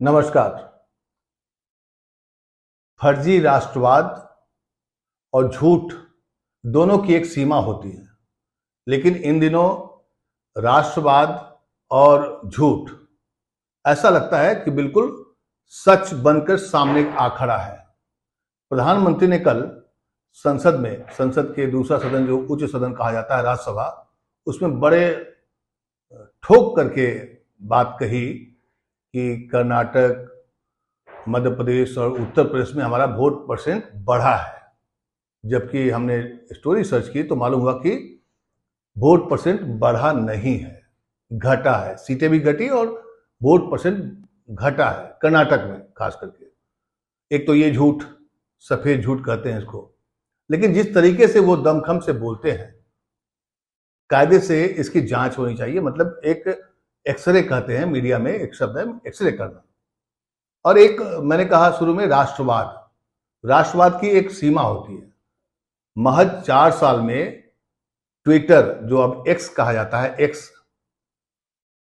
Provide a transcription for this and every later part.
नमस्कार। फर्जी राष्ट्रवाद और झूठ दोनों की एक सीमा होती है, लेकिन इन दिनों राष्ट्रवाद और झूठ ऐसा लगता है कि बिल्कुल सच बनकर सामने आ खड़ा है। प्रधानमंत्री ने कल संसद के दूसरा सदन, जो उच्च सदन कहा जाता है, राज्यसभा, उसमें बड़े ठोक करके बात कही कि कर्नाटक, मध्य प्रदेश और उत्तर प्रदेश में हमारा वोट परसेंट बढ़ा है। जबकि हमने स्टोरी सर्च की तो मालूम हुआ कि वोट परसेंट बढ़ा नहीं है, घटा है। सीटें भी घटी और वोट परसेंट घटा है कर्नाटक में खास करके। एक तो ये झूठ, सफेद झूठ कहते हैं इसको, लेकिन जिस तरीके से वो दमखम से बोलते हैं, कायदे से इसकी जांच होनी चाहिए। मतलब एक एक्सरे कहते हैं मीडिया में, एक शब्द है एक्सरे करना। और एक मैंने कहा शुरू में, राष्ट्रवाद की एक सीमा होती है। महज 4 साल में ट्विटर, जो अब एक्स कहा जाता है, एक्स,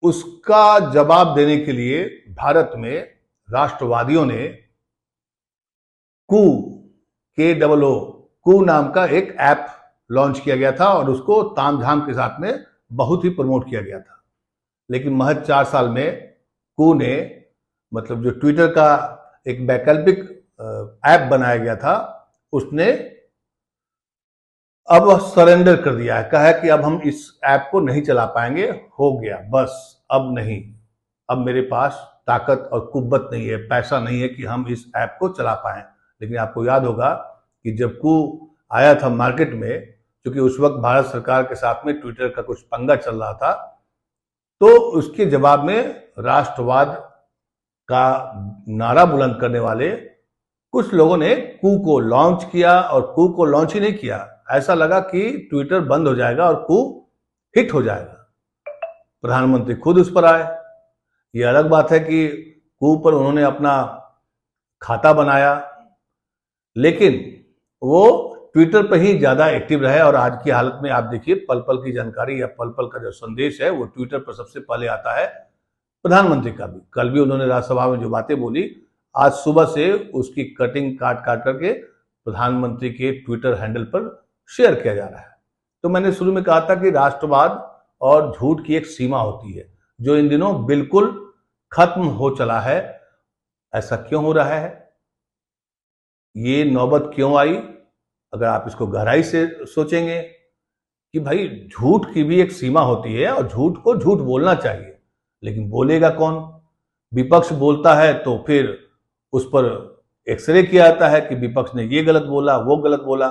उसका जवाब देने के लिए भारत में राष्ट्रवादियों ने कू नाम का एक ऐप लॉन्च किया गया था और उसको तामझाम के साथ में बहुत ही प्रमोट किया गया था। लेकिन महज 4 साल में कू ने, मतलब जो ट्विटर का एक वैकल्पिक ऐप बनाया गया था, उसने अब सरेंडर कर दिया है। कहा है कि अब हम इस ऐप को नहीं चला पाएंगे, हो गया बस, अब नहीं, अब मेरे पास ताकत और कुव्वत नहीं है, पैसा नहीं है कि हम इस ऐप को चला पाएं। लेकिन आपको याद होगा कि जब कू आया था मार्केट में, क्योंकि उस वक्त भारत सरकार के साथ में ट्विटर का कुछ पंगा चल रहा था, तो उसके जवाब में राष्ट्रवाद का नारा बुलंद करने वाले कुछ लोगों ने कू को लॉन्च किया। और कू को लॉन्च ही नहीं किया, ऐसा लगा कि ट्विटर बंद हो जाएगा और कू हिट हो जाएगा। प्रधानमंत्री खुद उस पर आए। ये अलग बात है कि कू पर उन्होंने अपना खाता बनाया, लेकिन वो ट्विटर पर ही ज्यादा एक्टिव रहे। और आज की हालत में आप देखिए, पल पल की जानकारी या पल पल का जो संदेश है, वो ट्विटर पर सबसे पहले आता है प्रधानमंत्री का भी। कल भी उन्होंने राज्यसभा में जो बातें बोली, आज सुबह से उसकी कटिंग काट करके प्रधानमंत्री के ट्विटर हैंडल पर शेयर किया जा रहा है। तो मैंने शुरू में कहा था कि राष्ट्रवाद और झूठ की एक सीमा होती है, जो इन दिनों बिल्कुल खत्म हो चला है। ऐसा क्यों हो रहा है, ये नौबत क्यों आई? अगर आप इसको गहराई से सोचेंगे कि भाई, झूठ की भी एक सीमा होती है और झूठ को झूठ बोलना चाहिए, लेकिन बोलेगा कौन? विपक्ष बोलता है तो फिर उस पर एक्सरे किया जाता है कि विपक्ष ने ये गलत बोला, वो गलत बोला।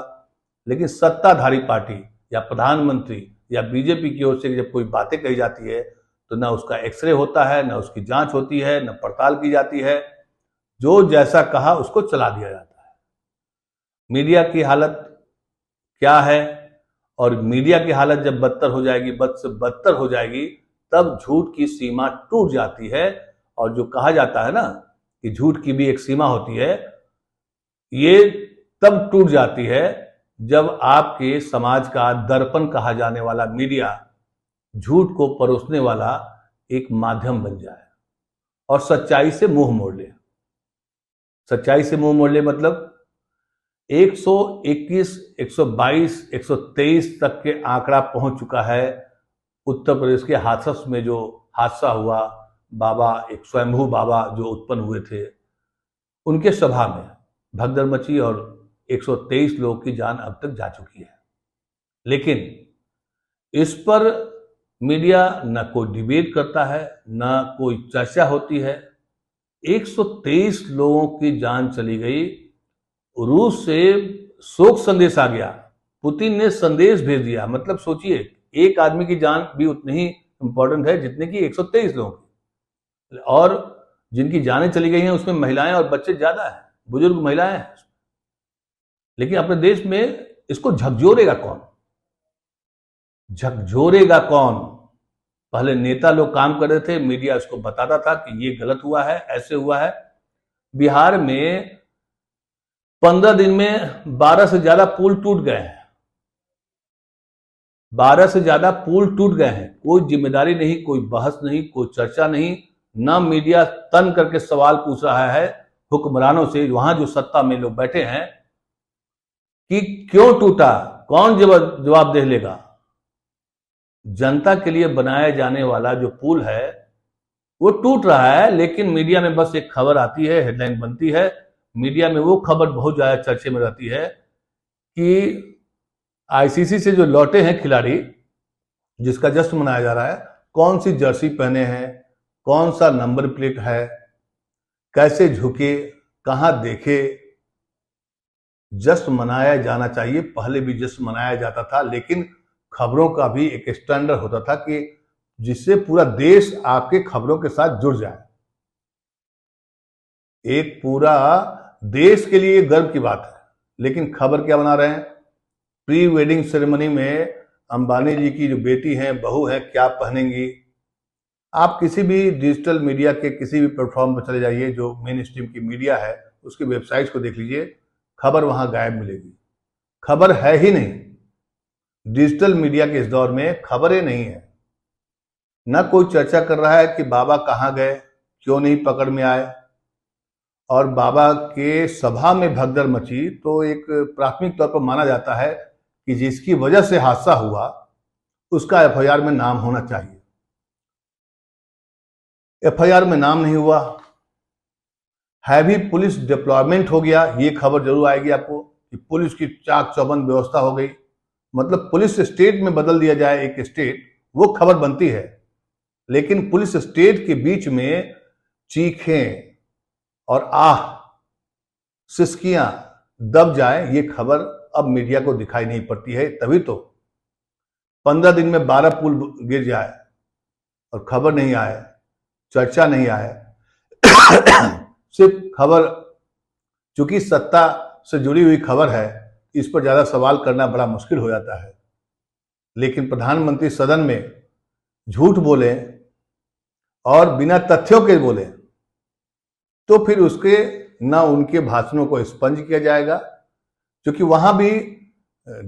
लेकिन सत्ताधारी पार्टी या प्रधानमंत्री या बीजेपी की ओर से जब कोई बातें कही जाती है, तो ना उसका एक्सरे होता है, ना उसकी जांच होती है, ना पड़ताल की जाती है। जो जैसा कहा उसको चला दिया जाता है। मीडिया की हालत क्या है? और मीडिया की हालत जब बदतर हो जाएगी, बद से बदतर हो जाएगी, तब झूठ की सीमा टूट जाती है। और जो कहा जाता है ना कि झूठ की भी एक सीमा होती है, ये तब टूट जाती है जब आपके समाज का दर्पण कहा जाने वाला मीडिया झूठ को परोसने वाला एक माध्यम बन जाए और सच्चाई से मुंह मोड़ ले। सच्चाई से मुंह मोड़ ले मतलब 121, 122, 123 तक के आंकड़ा पहुंच चुका है। उत्तर प्रदेश के हाथरस में जो हादसा हुआ, बाबा, एक स्वयंभू बाबा जो उत्पन्न हुए थे, उनके सभा में भगदड़ मची और 123 लोगों की जान अब तक जा चुकी है। लेकिन इस पर मीडिया न कोई डिबेट करता है, न कोई चर्चा होती है। 123 लोगों की जान चली गई। रूस से शोक संदेश आ गया, पुतिन ने संदेश भेज दिया। मतलब सोचिए, एक आदमी की जान भी उतनी ही इंपॉर्टेंट है जितने की 123 लोगों की। और जिनकी जानें चली गई हैं उसमें महिलाएं और बच्चे ज्यादा हैं, बुजुर्ग महिलाएं हैं। लेकिन अपने देश में इसको झकझोरेगा कौन? झकझोरेगा कौन? पहले नेता लोग काम कर रहे थे, मीडिया इसको बताता था कि ये गलत हुआ है, ऐसे हुआ है। बिहार में 15 दिन में 12 से ज्यादा पुल टूट गए हैं। 12 से ज्यादा पुल टूट गए हैं। कोई जिम्मेदारी नहीं, कोई बहस नहीं, कोई चर्चा नहीं, न मीडिया तन करके सवाल पूछ रहा है हुक्मरानों से, वहां जो सत्ता में लोग बैठे हैं, कि क्यों टूटा, कौन जवाबदेह लेगा। जनता के लिए बनाया जाने वाला जो पुल है वो टूट रहा है, लेकिन मीडिया में बस एक खबर आती है, हेडलाइन बनती है, मीडिया में वो खबर बहुत ज्यादा चर्चे में रहती है कि आईसीसी से जो लौटे हैं खिलाड़ी, जिसका जश्न मनाया जा रहा है, कौन सी जर्सी पहने हैं, कौन सा नंबर प्लेट है, कैसे झुके, कहां देखे। जश्न मनाया जाना चाहिए, पहले भी जश्न मनाया जाता था, लेकिन खबरों का भी एक स्टैंडर्ड होता था कि जिससे पूरा देश आपके खबरों के साथ जुड़ जाए। एक पूरा देश के लिए गर्व की बात है, लेकिन खबर क्या बना रहे हैं? प्री वेडिंग सेरेमनी में अंबानी जी की जो बेटी हैं, बहू हैं, क्या पहनेंगी। आप किसी भी डिजिटल मीडिया के किसी भी प्लेटफॉर्म पर चले जाइए, जो मेन स्ट्रीम की मीडिया है उसकी वेबसाइट को देख लीजिए, खबर वहां गायब मिलेगी। खबर है ही नहीं। डिजिटल मीडिया के इस दौर में खबरें नहीं है। न कोई चर्चा कर रहा है कि बाबा कहाँ गए, क्यों नहीं पकड़ में आए। और बाबा के सभा में भगदड़ मची तो एक प्राथमिक तौर पर माना जाता है कि जिसकी वजह से हादसा हुआ उसका एफआईआर में नाम होना चाहिए। एफआईआर में नाम नहीं हुआ। हैवी पुलिस डिप्लॉयमेंट हो गया, ये खबर जरूर आएगी आपको कि पुलिस की चाक चौबंद व्यवस्था हो गई। मतलब पुलिस स्टेट में बदल दिया जाए एक स्टेट, वो खबर बनती है, लेकिन पुलिस स्टेट के बीच में चीखें और आह, सिसकियां दब जाए, ये खबर अब मीडिया को दिखाई नहीं पड़ती है। तभी तो 15 दिन में 12 पुल गिर जाए और खबर नहीं आए, चर्चा नहीं आए। सिर्फ खबर, चूंकि सत्ता से जुड़ी हुई खबर है, इस पर ज्यादा सवाल करना बड़ा मुश्किल हो जाता है। लेकिन प्रधानमंत्री सदन में झूठ बोले और बिना तथ्यों के बोले तो फिर उसके ना उनके भाषणों को स्पंज किया जाएगा, क्योंकि वहां भी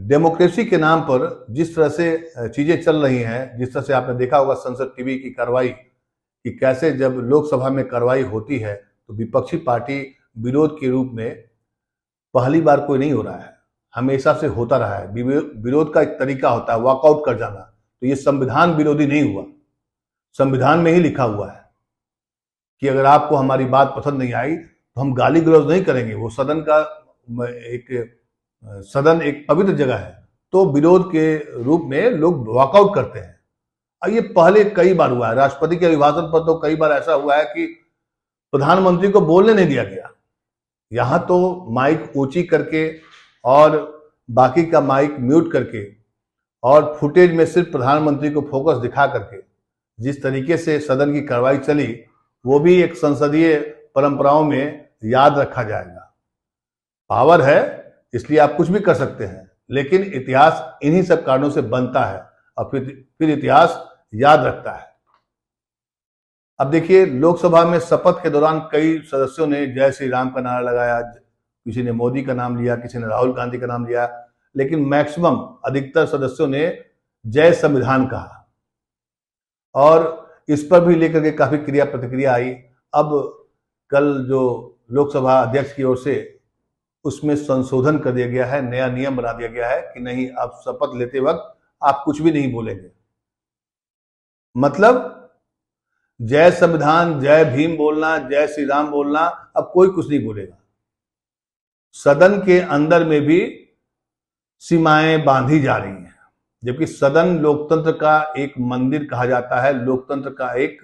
डेमोक्रेसी के नाम पर जिस तरह से चीजें चल रही हैं, जिस तरह से आपने देखा होगा संसद टीवी की कार्रवाई, कि कैसे जब लोकसभा में कार्रवाई होती है तो विपक्षी पार्टी विरोध के रूप में, पहली बार कोई नहीं हो रहा है, हमेशा से होता रहा है। विरोध का एक तरीका होता है वॉकआउट कर जाना, तो ये संविधान विरोधी नहीं हुआ। संविधान में ही लिखा हुआ है कि अगर आपको हमारी बात पसंद नहीं आई तो हम गाली गलौज नहीं करेंगे। वो सदन का सदन एक पवित्र जगह है, तो विरोध के रूप में लोग वॉकआउट करते हैं। और ये पहले कई बार हुआ है, राष्ट्रपति के अभिभाषण पर तो कई बार ऐसा हुआ है कि प्रधानमंत्री को बोलने नहीं दिया गया। यहां तो माइक ऊंची करके और बाकी का माइक म्यूट करके और फुटेज में सिर्फ प्रधानमंत्री को फोकस दिखा करके जिस तरीके से सदन की कार्रवाई चली, वो भी एक संसदीय परंपराओं में याद रखा जाएगा। पावर है इसलिए आप कुछ भी कर सकते हैं, लेकिन इतिहास इन्हीं सब कारणों से बनता है और फिर इतिहास याद रखता है। अब देखिए, लोकसभा में शपथ के दौरान कई सदस्यों ने जय श्री राम का नारा लगाया, किसी ने मोदी का नाम लिया, किसी ने राहुल गांधी का नाम लिया, लेकिन मैक्सिमम अधिकतर सदस्यों ने जय संविधान कहा। और इस पर भी लेकर के काफी क्रिया प्रतिक्रिया आई। अब कल जो लोकसभा अध्यक्ष की ओर से उसमें संशोधन कर दिया गया है, नया नियम बना दिया गया है कि नहीं, आप शपथ लेते वक्त आप कुछ भी नहीं बोलेंगे। मतलब जय संविधान, जय भीम बोलना, जय श्री राम बोलना, अब कोई कुछ नहीं बोलेगा। सदन के अंदर में भी सीमाएं बांधी जा रही हैं, जबकि सदन लोकतंत्र का एक मंदिर कहा जाता है, लोकतंत्र का एक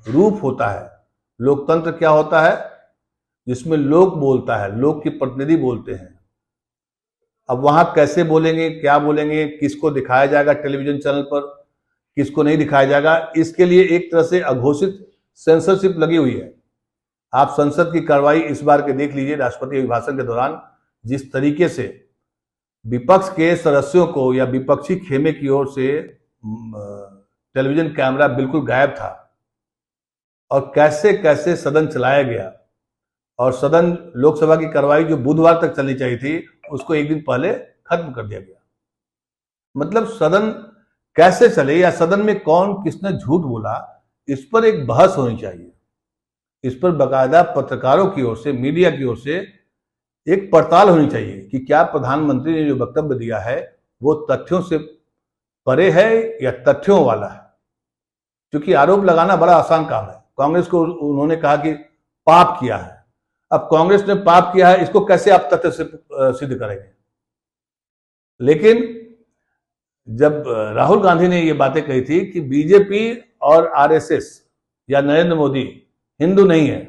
रूप होता है। लोकतंत्र क्या होता है? जिसमें लोग बोलता है, लोग के प्रतिनिधि बोलते हैं। अब वहां कैसे बोलेंगे, क्या बोलेंगे, किसको दिखाया जाएगा टेलीविजन चैनल पर, किसको नहीं दिखाया जाएगा, इसके लिए एक तरह से अघोषित सेंसरशिप लगी हुई है। आप संसद की कार्रवाई इस बार के देख लीजिए, राष्ट्रपति अभिभाषण के दौरान जिस तरीके से विपक्ष के सदस्यों को या विपक्षी खेमे की ओर से टेलीविजन कैमरा बिल्कुल गायब था और कैसे कैसे सदन चलाया गया। और सदन लोकसभा की कार्रवाई जो बुधवार तक चलनी चाहिए थी, उसको एक दिन पहले खत्म कर दिया गया। मतलब सदन कैसे चले या सदन में कौन किसने झूठ बोला, इस पर एक बहस होनी चाहिए। इस पर बाकायदा पत्रकारों की ओर से, मीडिया की ओर से एक पड़ताल होनी चाहिए कि क्या प्रधानमंत्री ने जो वक्तव्य दिया है वो तथ्यों से परे है या तथ्यों वाला है। क्योंकि आरोप लगाना बड़ा आसान काम है। कांग्रेस को उन्होंने कहा कि पाप किया है। अब कांग्रेस ने पाप किया है, इसको कैसे आप तथ्य से सिद्ध करेंगे? लेकिन जब राहुल गांधी ने ये बातें कही थी कि बीजेपी और आरएसएस या नरेंद्र मोदी हिंदू नहीं है,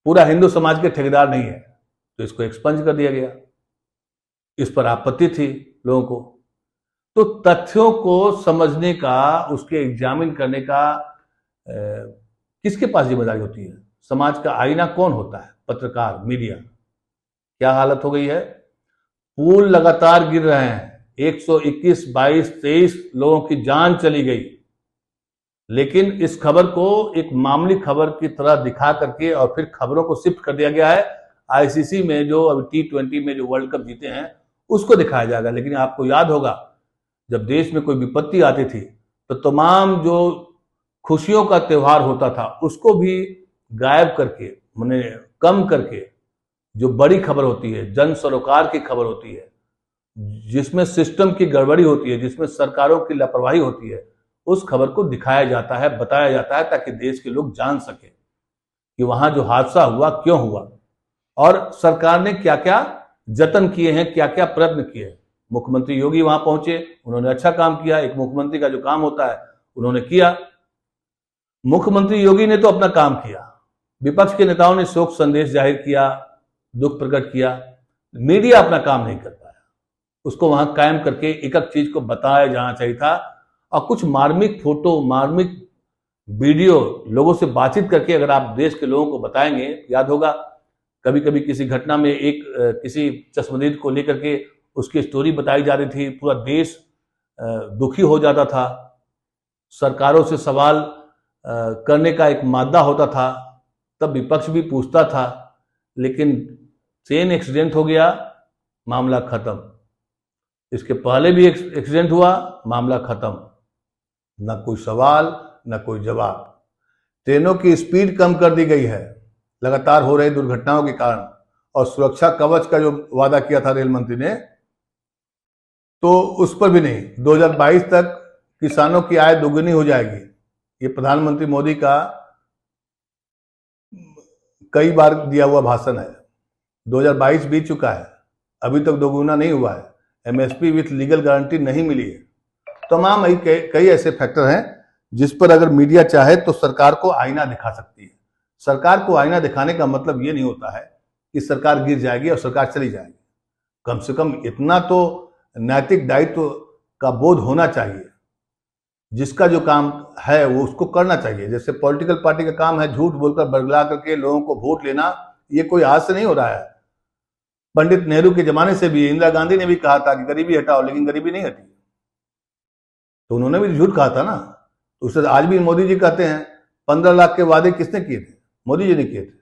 पूरा हिंदू समाज के ठेकेदार नहीं है, तो इसको एक्सपंज कर दिया गया। इस पर आपत्ति थी लोगों को। तो तथ्यों को समझने का, उसके एग्जामिन करने का किसके पास जिम्मेदारी होती है? समाज का आईना कौन होता है? पत्रकार, मीडिया। क्या हालत हो गई है? पुल लगातार गिर रहे हैं। 121, 22, 23 लोगों की जान चली गई। लेकिन इस खबर को एक मामूली खबर की तरह दिखा करके और फिर खबरों को शिफ्ट कर दिया गया है। आईसीसी में जो अभी T20 में जो वर्ल्ड कप जीते हैं उसको दिखाया जाएगा। लेकिन आपको याद होगा जब देश में कोई विपत्ति आती थी तो तमाम जो खुशियों का त्योहार होता था उसको भी गायब करके, माने कम करके, जो बड़ी खबर होती है, जन सरोकार की खबर होती है, जिसमें सिस्टम की गड़बड़ी होती है, जिसमें सरकारों की लापरवाही होती है, उस खबर को दिखाया जाता है, बताया जाता है, ताकि देश के लोग जान सके कि वहां जो हादसा हुआ क्यों हुआ और सरकार ने क्या क्या जतन किए हैं, क्या क्या प्रयत्न किए हैं। मुख्यमंत्री योगी वहां पहुंचे, उन्होंने अच्छा काम किया। एक मुख्यमंत्री का जो काम होता है उन्होंने किया। मुख्यमंत्री योगी ने तो अपना काम किया, विपक्ष के नेताओं ने शोक संदेश जाहिर किया, दुख प्रकट किया। मीडिया अपना काम नहीं कर पाया। उसको वहां कायम करके एक एक चीज को बताया जाना चाहिए था और कुछ मार्मिक फोटो, मार्मिक वीडियो लोगों से बातचीत करके अगर आप देश के लोगों को बताएंगे। याद होगा कभी कभी किसी घटना में एक किसी चश्मदीद को लेकर के उसकी स्टोरी बताई जा रही थी, पूरा देश दुखी हो जाता था, सरकारों से सवाल करने का एक मादा होता था, तब विपक्ष भी पूछता था। लेकिन ट्रेन एक्सीडेंट हो गया, मामला खत्म। इसके पहले भी एक्सीडेंट हुआ, मामला खत्म। न कोई सवाल, न कोई जवाब। ट्रेनों की स्पीड कम कर दी गई है लगातार हो रही दुर्घटनाओं के कारण। और सुरक्षा कवच का जो वादा किया था रेल मंत्री ने, तो उस पर भी नहीं। 2022 तक किसानों की आय दोगुनी हो जाएगी, ये प्रधानमंत्री मोदी का कई बार दिया हुआ भाषण है। 2022 बीत चुका है, अभी तक दोगुना नहीं हुआ है। एमएसपी विथ लीगल गारंटी नहीं मिली है। तमाम कई ऐसे फैक्टर हैं जिस पर अगर मीडिया चाहे तो सरकार को आईना दिखा सकती है। सरकार को आईना दिखाने का मतलब ये नहीं होता है कि सरकार गिर जाएगी और सरकार चली जाएगी। कम से कम इतना तो नैतिक दायित्व का बोध होना चाहिए। जिसका जो काम है वो उसको करना चाहिए। जैसे पॉलिटिकल पार्टी का काम है झूठ बोलकर, बरगला करके लोगों को वोट लेना, ये कोई आज से नहीं हो रहा है। पंडित नेहरू के जमाने से भी, इंदिरा गांधी ने भी कहा था कि गरीबी हटाओ, लेकिन गरीबी नहीं हटी, तो उन्होंने भी झूठ कहा था ना। तो उससे आज भी मोदी जी कहते हैं 15 लाख के वादे किसने किए थे? मोदी जी ने किए थे।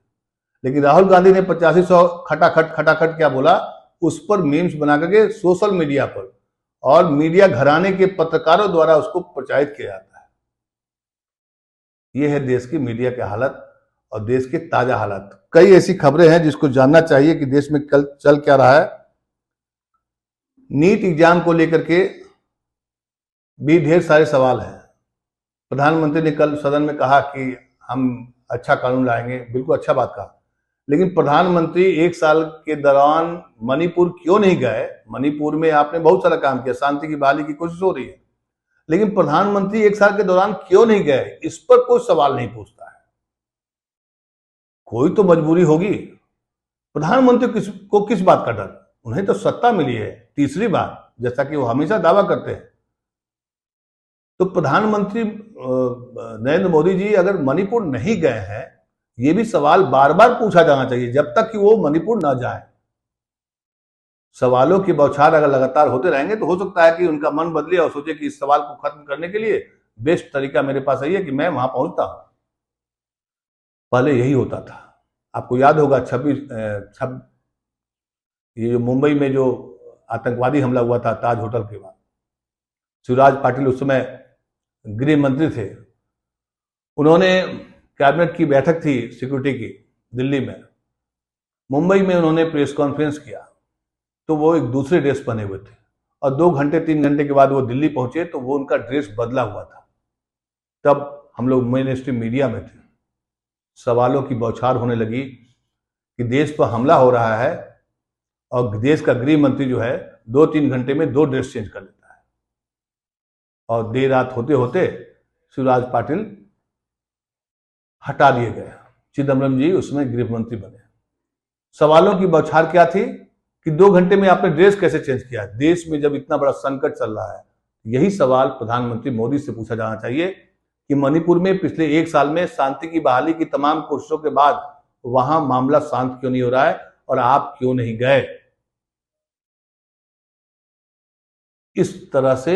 लेकिन राहुल गांधी ने 8500 खटाखट क्या बोला, उस पर मीम्स बना करके सोशल मीडिया पर और मीडिया घराने के पत्रकारों द्वारा उसको प्रचारित किया जाता है। यह है देश की मीडिया की हालत और देश की ताजा हालत। कई ऐसी खबरें हैं जिसको जानना चाहिए कि देश में कल चल क्या रहा है। नीट एग्जाम को लेकर के भी ढेर सारे सवाल हैं। प्रधानमंत्री ने कल सदन में कहा कि हम अच्छा कानून लाएंगे, बिल्कुल अच्छा बात कहा। लेकिन प्रधानमंत्री एक साल के दौरान मणिपुर क्यों नहीं गए? मणिपुर में आपने बहुत सारा काम किया, शांति की बहाली की कोशिश हो रही है, लेकिन प्रधानमंत्री एक साल के दौरान क्यों नहीं गए, इस पर कोई सवाल नहीं पूछता है। कोई तो मजबूरी होगी। प्रधानमंत्री को किस बात का डर? उन्हें तो सत्ता मिली है तीसरी बार, जैसा कि वो हमेशा दावा करते हैं। तो प्रधानमंत्री नरेंद्र मोदी जी अगर मणिपुर नहीं गए हैं, ये भी सवाल बार बार पूछा जाना चाहिए जब तक कि वो मणिपुर ना जाए। सवालों की बौछार अगर लगातार होते रहेंगे तो हो सकता है कि उनका मन बदले और सोचे कि इस सवाल को खत्म करने के लिए बेस्ट तरीका मेरे पास यही है कि मैं वहां पहुंचता हूं। पहले यही होता था। आपको याद होगा ये जो मुंबई में जो आतंकवादी हमला हुआ था ताज होटल के बाद, शिवराज पाटिल उस समय गृह मंत्री थे। उन्होंने कैबिनेट की बैठक थी सिक्योरिटी की दिल्ली में, मुंबई में उन्होंने प्रेस कॉन्फ्रेंस किया तो वो एक दूसरे ड्रेस पहने हुए थे और 2 घंटे 3 घंटे के बाद वो दिल्ली पहुंचे तो वो उनका ड्रेस बदला हुआ था। तब हम लोग मेन स्ट्रीम मीडिया में थे, सवालों की बौछार होने लगी कि देश पर हमला हो रहा है और देश का गृह मंत्री जो है 2-3 घंटे में 2 ड्रेस चेंज कर लेता है और देर रात होते होते शिवराज पाटिल हटा दिए गए, चिदम्बरम जी उसमें गृह मंत्री बने। सवालों की बौछार क्या थी कि 2 घंटे में आपने ड्रेस कैसे चेंज किया? देश में जब इतना बड़ा संकट चल रहा है, यही सवाल प्रधानमंत्री मोदी से पूछा जाना चाहिए कि मणिपुर में पिछले 1 साल में शांति की बहाली की तमाम कोशिशों के बाद वहां मामला शांत क्यों नहीं हो रहा है और आप क्यों नहीं गए? इस तरह से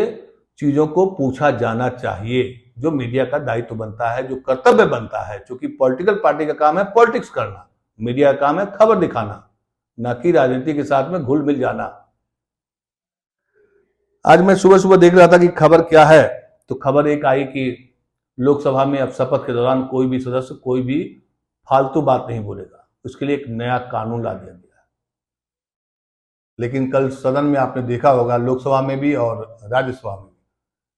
चीजों को पूछा जाना चाहिए, जो मीडिया का दायित्व बनता है, जो कर्तव्य बनता है। क्योंकि पॉलिटिकल पार्टी का काम है पॉलिटिक्स करना, मीडिया का काम है खबर दिखाना, न कि राजनीति के साथ में घुल मिल जाना। आज मैं सुबह सुबह देख रहा था कि खबर क्या है, तो खबर एक आई कि लोकसभा में अब शपथ के दौरान कोई भी सदस्य कोई भी फालतू बात नहीं बोलेगा, उसके लिए एक नया कानून ला दिया गया। लेकिन कल सदन में आपने देखा होगा, लोकसभा में भी और राज्यसभा में,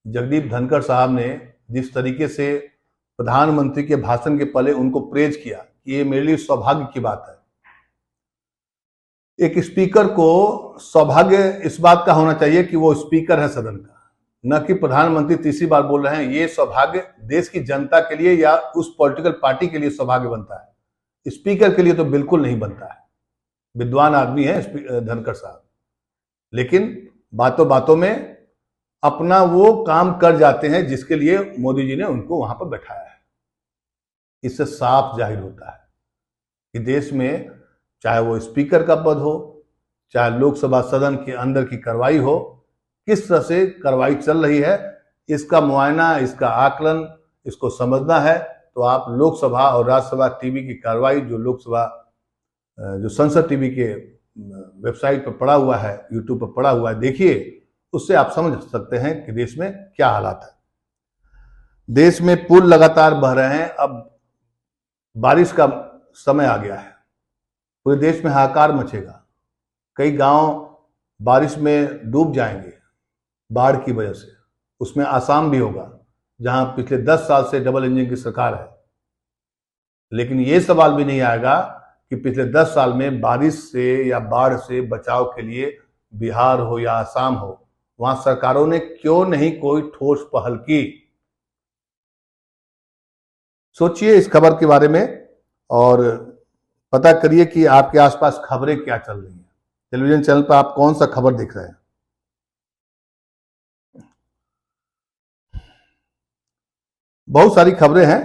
जगदीप धनखड़ साहब ने जिस तरीके से प्रधानमंत्री के भाषण के पहले उनको प्रेज किया कि ये मेरे लिए सौभाग्य की बात है। एक स्पीकर को सौभाग्य इस बात का होना चाहिए कि वो स्पीकर है सदन का, न कि प्रधानमंत्री तीसरी बार बोल रहे हैं। ये सौभाग्य देश की जनता के लिए या उस पॉलिटिकल पार्टी के लिए सौभाग्य बनता है, स्पीकर के लिए तो बिल्कुल नहीं बनता है। विद्वान आदमी है धनखड़ साहब, लेकिन बातों बातों में अपना वो काम कर जाते हैं जिसके लिए मोदी जी ने उनको वहां पर बैठाया है। इससे साफ जाहिर होता है कि देश में चाहे वो स्पीकर का पद हो, चाहे लोकसभा सदन के अंदर की कार्रवाई हो, किस तरह से कार्रवाई चल रही है, इसका मुआयना, इसका आकलन, इसको समझना है तो आप लोकसभा और राज्यसभा टीवी की कार्रवाई, जो संसद टीवी के वेबसाइट पर पड़ा हुआ है, यूट्यूब पर पड़ा हुआ है, देखिए, उससे आप समझ सकते हैं कि देश में क्या हालात है। देश में पुल लगातार बह रहे हैं, अब बारिश का समय आ गया है, पूरे देश में हाहाकार मचेगा। कई गांव बारिश में डूब जाएंगे बाढ़ की वजह से, उसमें आसाम भी होगा जहां पिछले 10 साल से डबल इंजन की सरकार है। लेकिन ये सवाल भी नहीं आएगा कि पिछले 10 साल में बारिश से या बाढ़ से बचाव के लिए बिहार हो या आसाम हो, वहां सरकारों ने क्यों नहीं कोई ठोस पहल की। सोचिए इस खबर के बारे में और पता करिए कि आपके आसपास खबरें क्या चल रही हैं। टेलीविजन चैनल पर आप कौन सा खबर देख रहे हैं? बहुत सारी खबरें हैं।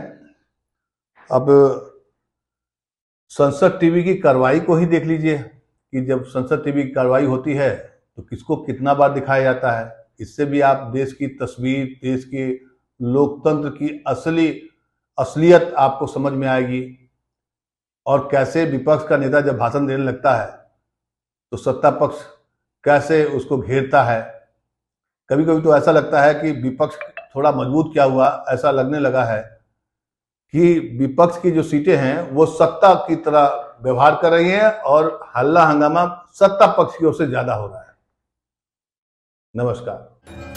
अब संसद टीवी की कार्रवाई को ही देख लीजिए कि जब संसद टीवी की कार्रवाई होती है तो किसको कितना बार दिखाया जाता है। इससे भी आप देश की तस्वीर, देश के लोकतंत्र की असलियत आपको समझ में आएगी। और कैसे विपक्ष का नेता जब भाषण देने लगता है तो सत्ता पक्ष कैसे उसको घेरता है। कभी कभी तो ऐसा लगता है कि विपक्ष थोड़ा मजबूत क्या हुआ, ऐसा लगने लगा है कि विपक्ष की जो सीटें हैं वो सत्ता की तरह व्यवहार कर रही हैं और हल्ला हंगामा सत्ता पक्ष की ओर से ज्यादा हो रहा है। नमस्कार।